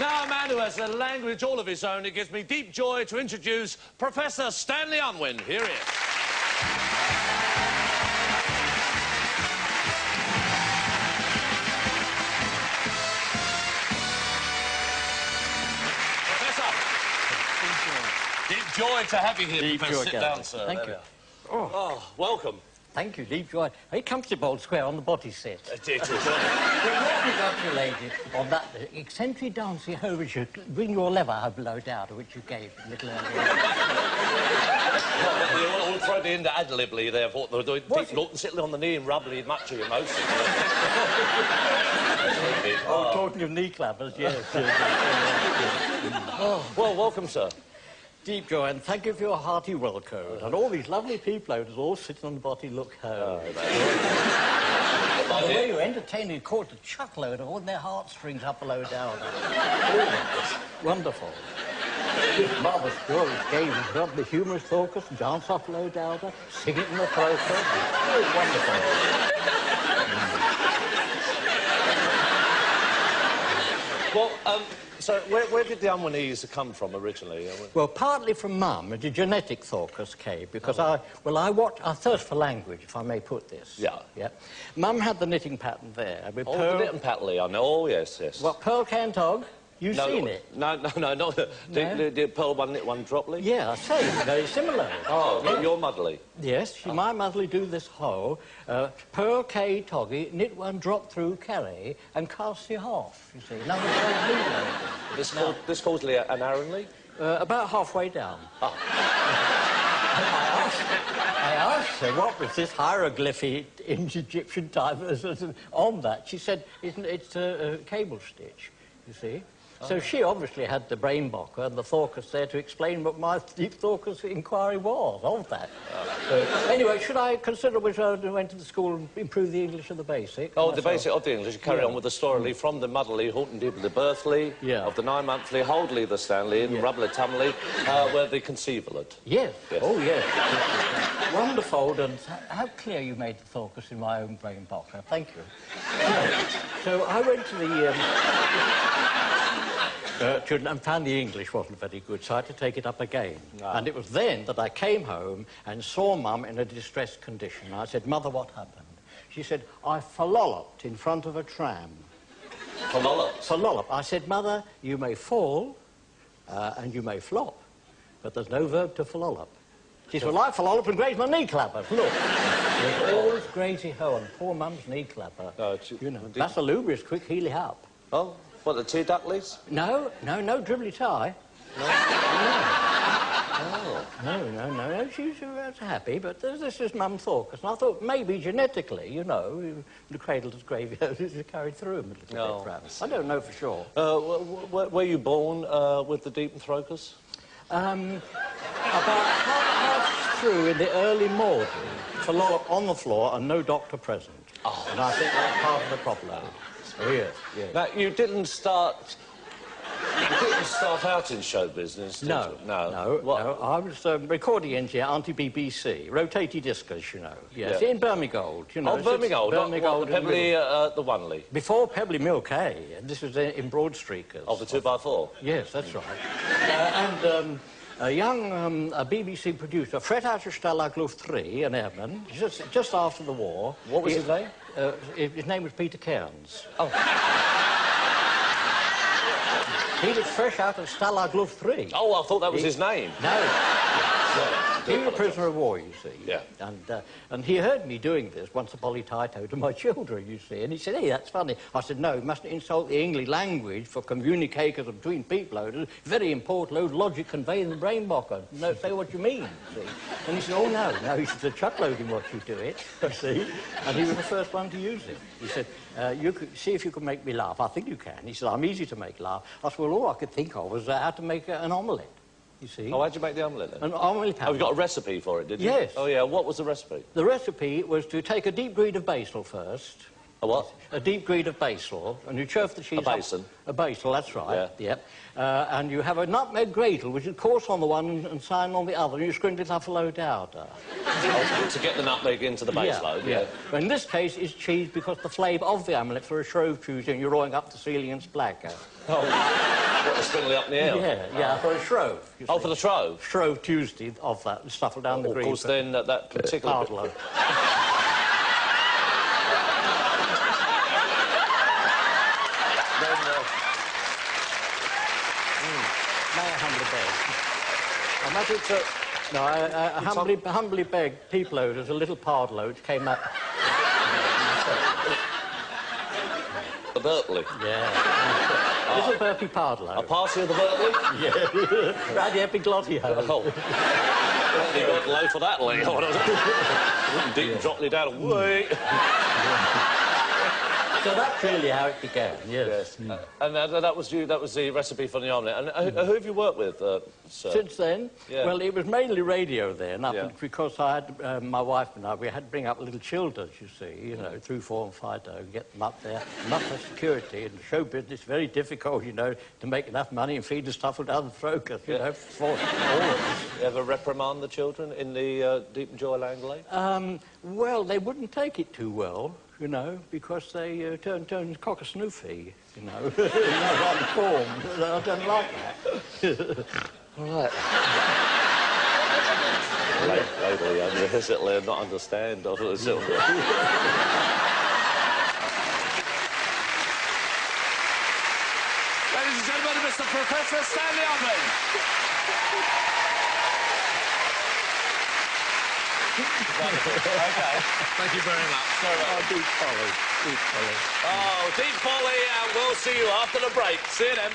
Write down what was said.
Now a man who has a language all of his own, it gives me deep joy to introduce Professor Stanley Unwin. Here he is. Professor. Deep joy to have you here, Deep Professor. joy, Sit down, sir. Thank you. Oh, welcome. Thank you, deep joy. Very comfortable square on the body set. It is. Congratulated on that eccentric dancing overture. Bring your lever below down, which you gave a little earlier. Well, all thrown in ad-libly there, thought they were doing deep look and sitting on the knee and rubbly much of your motion. Talking of knee clappers, yes. Well, welcome, sir. Deep joy, and thank you for your hearty welcome. And all these lovely people all sitting on the body look home. The way you entertaining caught a chuckload of all their heartstrings up below down. Wonderful. Marvellous stories, games, got the humorous focus, dance up low down, sing it in the throat. Oh, wonderful. Well, so where did the Unwinese come from originally? Well, partly from Mum, the genetic thoughts came, because I thirst for language, if I may put this. Yeah. Mum had the knitting pattern there. With the pearl... knitting pattern, I know. Oh, yes. What, pearl cantog? You've seen it? No, not did pearl one knit one droply? Yeah, I say, very similar. Oh, yeah. Your motherly? Yes, my motherly do this whole. Pearl K toggy, knit one drop through carry, and cast it off, you see. This calls an Aranley? About halfway down. Oh. I asked her what was this hieroglyphy in Egyptian time on that. She said, it's a cable stitch, you see. So she obviously had the brain bocker and the thorcus there to explain what my deep thorcus inquiry was of that. Anyway, should I consider which I went to the school and improve the English of the basic? Oh, the basic of the English. Carry on with the story from the motherly, Horton Dibble the birthly, of the 9-monthly, Holdley the Stanley, and Rubbler Tumley, where the conceival. Yes. Oh, yes. Wonderful, and how clear you made the thorcus in my own brain bocker. Thank you. So I went to the... and found the English wasn't very good, so I had to take it up again. No. And it was then that I came home and saw Mum in a distressed condition. I said, Mother, what happened? She said, I fallopped in front of a tram. Fallopped? Fallopped. I said, Mother, you may fall and you may flop, but there's no verb to fallopped. She said, well, I fallopped and grazed my knee clapper. Look. There's always crazy hoe on poor Mum's knee clapper. You know, that's a lubrious quick healy up. Oh? What, the two duckleys? No, dribbly tie. No, she's happy, but this is Mum Thorcus, and I thought maybe genetically, you know, the cradle to graveyard is carried through him a little bit, perhaps. I don't know for sure. Were you born with the deep thorcus? About half through in the early morning, on the floor and no doctor present. Oh. And I think that's part of the problem. Oh, yes. Now, you didn't start out in show business, did you? No. I was recording engineer, anti-BBC, rotating discos, you know. Yes, in Birmingham, you know. Oh, Birmingham, not Pebbly, the Onely. Before Pebbly Mill K, and this was in Broad Streakers. Oh, the 2x4? Yes, that's right. And a young BBC producer, fresh out of Stalag Luft 3, an airman, just after the war. What was his name? His name was Peter Cairns. Oh. He was fresh out of Stalag Luft 3. Oh, I thought that was his name. No. He was a prisoner of war, you see. Yeah. And he heard me doing this once a polytito to my children, you see. And he said, hey, that's funny. I said, no, you mustn't insult the English language for communicators between people. It's very important, load logic conveying the brain bocker. No, say what you mean, see. And he said, oh, no, he said, chuckload in what you do it, you see. And he was the first one to use it. He said, you could see if you can make me laugh. I think you can. He said, I'm easy to make laugh. I said, well, all I could think of was how to make an omelette. You see? Oh, how'd you make the omelette then? An omelette. Oh, you got a recipe for it, did you? Yes. Oh, yeah. What was the recipe? The recipe was to take a deep green of basil first, A what? A deep green of basil, and you churf the cheese A basin? A basil, that's right, Yeah. yep. And you have a nutmeg grater, which is coarse on the one and fine on the other, and you sprinkle it up a low dowder. To get the nutmeg into the base load, yeah. In this case, it's cheese because the flavour of the omelette for a Shrove Tuesday, and you're rolling up the ceiling and splacker. Oh, what, the sprinkling up in the air? Yeah, for a Shrove. Oh, for the Shrove? Shrove Tuesday of that, stuffle down the green. Of course, then that particular... Hardlow. May I humbly beg? I humbly beg people loaders a little pardlow which came up... The Berkeley? Yeah. Little burpy pardlow. A party of the Berkeley? Yeah. Right, the epiglottio. Oh. You got low for that, Lee. Deep drop me down away. So that's really how it began, yes. And that was the recipe for the omelette. And who have you worked with, sir? Since then? Yeah. Well, it was mainly radio then, because I had, my wife and I, we had to bring up little children, you see, you know, through 4 and 5 to get them up there. Enough for security, and show business, very difficult, you know, to make enough money and feed the stuff down the throat, you know, for all of us. You ever reprimand the children in the Deep and Joy Langley? Well, they wouldn't take it too well, you know, because they turn cock-a-snoofy, you know, rather form. I don't like that. All right. Lately, I'm hesitantly not understand. Ladies and gentlemen, Mr. Professor Stanley Unwin. Okay. Thank you very much. Deep folly. Deep folly. Oh, deep folly, and we'll see you after the break. See you then.